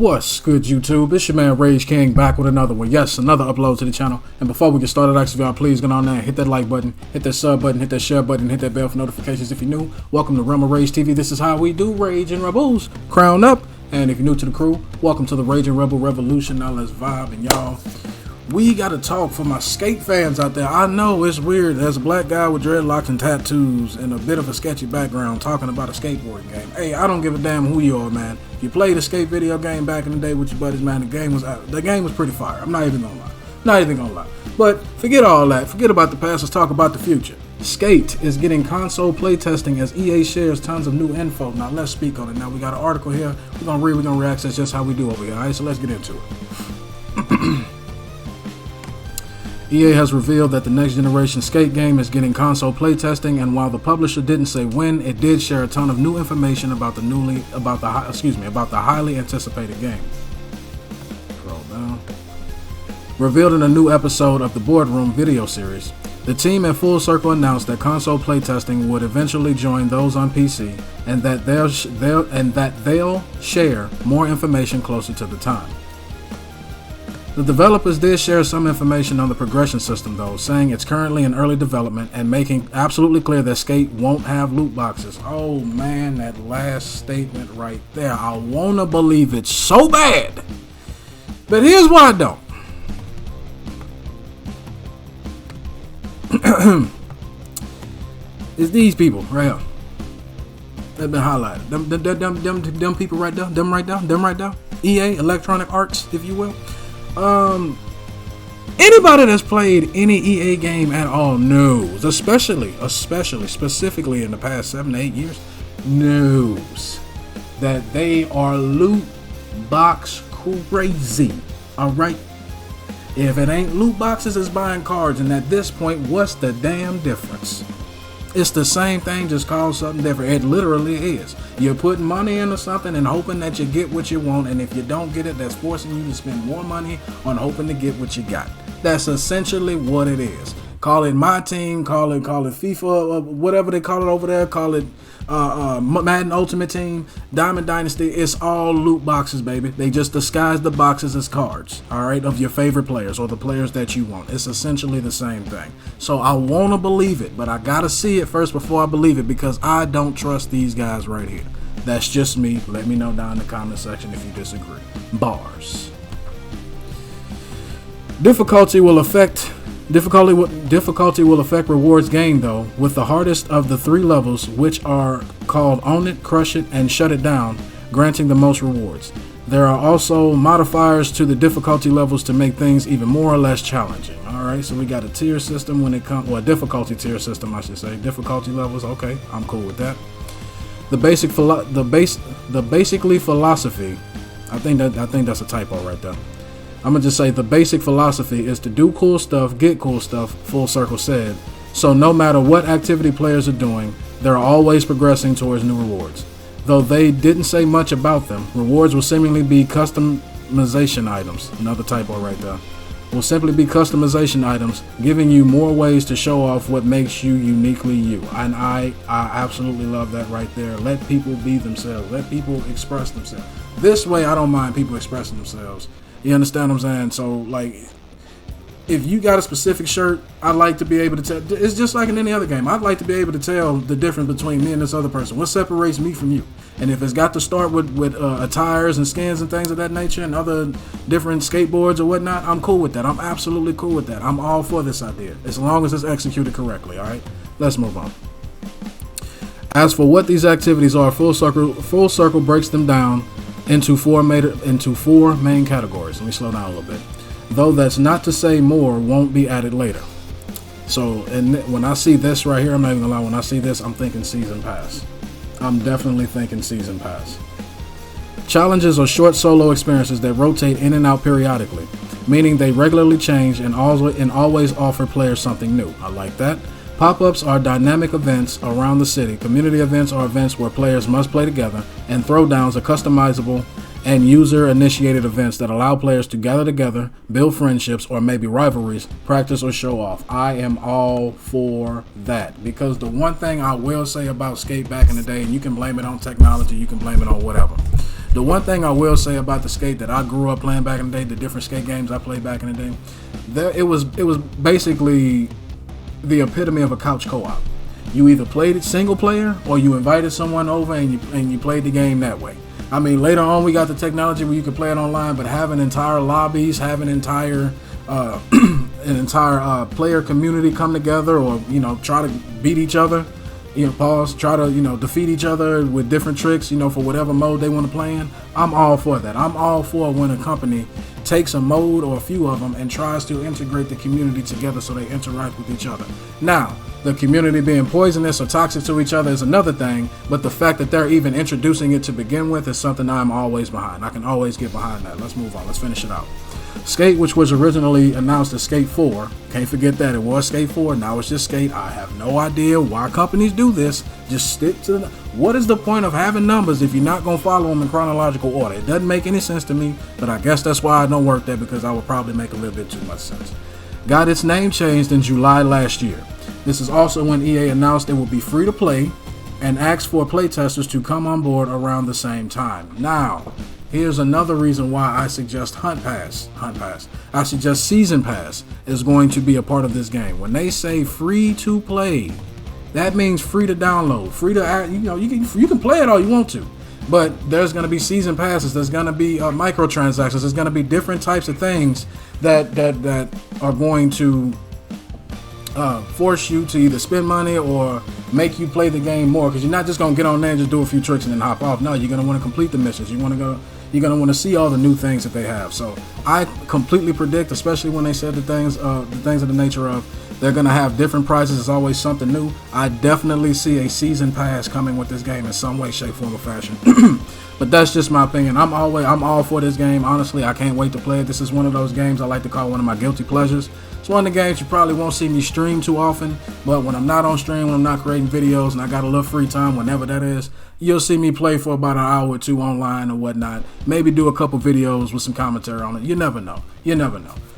What's good, YouTube? It's your man Rage King back with another one. Yes, another upload to the channel. And before we get started, actually, y'all, please get on there and hit that like button, hit that sub button, hit that share button, hit that bell for notifications if you're new. Welcome to Realm of Rage TV. This is how we do Rage and Rebels. Crown up. And if you're new to the crew, welcome to the Rage and Rebel Revolution. Now let's vibe. And y'all, we got to talk for my skate fans out there. I know it's weird as a black guy with dreadlocks and tattoos and a bit of a sketchy background talking about a skateboarding game. Hey, I don't give a damn who you are, man. If you played a skate video game back in the day with your buddies, man, the game was pretty fire. I'm not even gonna lie. But forget all that. Forget about the past. Let's talk about the future. Skate is getting console playtesting as EA shares tons of new info. Now let's speak on it. Now we got an article here. We're gonna read. We're gonna react. That's just how we do over here. All right. So let's get into it. EA has revealed that the next generation skate game is getting console playtesting, and while the publisher didn't say when, it did share a ton of new information about the highly anticipated game. Scroll down. Revealed in a new episode of the Boardroom video series, the team at Full Circle announced that console playtesting would eventually join those on PC, and that they'll share more information closer to the time. The developers did share some information on the progression system though, saying it's currently in early development and making absolutely clear that Skate won't have loot boxes. Oh man, that last statement right there. I wanna believe it so bad. But here's why I don't. It's these people right here. They've been highlighted. Them people right there. Them right there. EA, Electronic Arts, if you will. Anybody that's played any EA game at all knows, specifically in the past 7 to 8 years, knows that they are loot box crazy. Alright? If it ain't loot boxes, it's buying cards, and at this point, what's the damn difference? It's the same thing, just called something different. It literally is. You're putting money into something and hoping that you get what you want, and if you don't get it, that's forcing you to spend more money on hoping to get what you got. That's essentially what it is. Call it My Team, call it FIFA, whatever they call it over there, call it Madden Ultimate Team, Diamond Dynasty. It's all loot boxes, baby. They just disguise the boxes as cards, all right, of your favorite players or the players that you want. It's essentially the same thing. So I want to believe it, but I got to see it first before I believe it, because I don't trust these guys right here. That's just me. Let me know down in the comment section if you disagree. Bars. Difficulty will affect rewards gained though, with the hardest of the 3 levels, which are called Own It, Crush It, and Shut It Down, granting the most rewards. There are also modifiers to the difficulty levels to make things even more or less challenging. Alright, so we got a tier system when it comes, well, a difficulty tier system I should say. Difficulty levels, okay, I'm cool with that. The basically philosophy, I think that's a typo right there. I'm gonna just say the basic philosophy is to do cool stuff, get cool stuff, Full Circle said. So no matter what activity players are doing, they're always progressing towards new rewards. Though they didn't say much about them, rewards will seemingly be customization items. Another typo right there. Will simply be customization items, giving you more ways to show off what makes you uniquely you. And I absolutely love that right there. Let people be themselves. Let people express themselves. This way, I don't mind people expressing themselves. You understand what I'm saying? So, like, if you got a specific shirt, I'd like to be able to tell. It's just like in any other game. I'd like to be able to tell the difference between me and this other person. What separates me from you? And if it's got to start with attires and skins and things of that nature and other different skateboards or whatnot, I'm cool with that. I'm absolutely cool with that. I'm all for this idea, as long as it's executed correctly, all right? Let's move on. As for what these activities are, Full Circle breaks them down into four main categories. Let me slow down a little bit. Though that's not to say more won't be added later. So, and when I see this right here, I'm not even gonna lie, when I see this, I'm thinking Season Pass. I'm definitely thinking Season Pass. Challenges are short solo experiences that rotate in and out periodically, meaning they regularly change and always offer players something new. I like that. Pop-ups are dynamic events around the city. Community events are events where players must play together, and throwdowns are customizable and user-initiated events that allow players to gather together, build friendships, or maybe rivalries, practice, or show off. I am all for that, because the one thing I will say about Skate back in the day, and you can blame it on technology, you can blame it on whatever, The one thing I will say about the skate that I grew up playing back in the day, the different skate games I played back in the day, it was basically the epitome of a couch co-op. You either played it single player or you invited someone over and you played the game that way. I mean, later on we got the technology where you could play it online, but having entire lobbies, having entire an entire player community come together, or try to beat each other, try to defeat each other with different tricks, for whatever mode they want to play in. I'm all for that. I'm all for when a company takes a mode or a few of them and tries to integrate the community together so they interact with each other. Now, the community being poisonous or toxic to each other is another thing, but the fact that they're even introducing it to begin with is something I'm always behind. I can always get behind that. Let's move on. Let's finish it out. Skate, which was originally announced as Skate 4, can't forget that it was Skate 4, now it's just Skate. I have no idea why companies do this. Just stick to what is the point of having numbers if you're not going to follow them in chronological order? It doesn't make any sense to me, but I guess that's why I don't work there, because I would probably make a little bit too much sense. Got its name changed in July last year. This is also when EA announced it would be free to play and asked for playtesters to come on board around the same time. Now, here's another reason why I suggest Hunt Pass. I suggest Season Pass is going to be a part of this game. When they say free to play, that means free to download, free to you can play it all you want to, but there's going to be season passes. There's going to be microtransactions. There's going to be different types of things that are going to force you to either spend money or make you play the game more, because you're not just going to get on there and just do a few tricks and then hop off. No, you're going to want to complete the missions. You're going to want to see all the new things that they have. So I completely predict, especially when they said the things of the nature of they're going to have different prices. It's always something new. I definitely see a season pass coming with this game in some way, shape, form, or fashion. But that's just my opinion. I'm all for this game. Honestly, I can't wait to play it. This is one of those games I like to call one of my guilty pleasures. It's one of the games you probably won't see me stream too often, but when I'm not on stream, when I'm not creating videos and I got a little free time, whenever that is, you'll see me play for about an hour or two online or whatnot. Maybe do a couple videos with some commentary on it. You never know.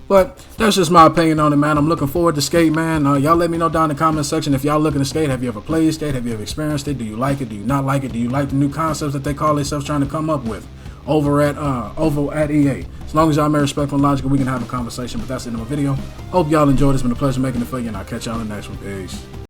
But that's just my opinion on it, man. I'm looking forward to Skate, man. Y'all let me know down in the comment section if y'all looking to Skate. Have you ever played Skate? Have you ever experienced it? Do you like it? Do you not like it? Do you like the new concepts that they call themselves trying to come up with over at EA? As long as y'all may respectful and logical, we can have a conversation. But that's the end of my video. Hope y'all enjoyed. It's been a pleasure making it for you, and I'll catch y'all in the next one. Peace.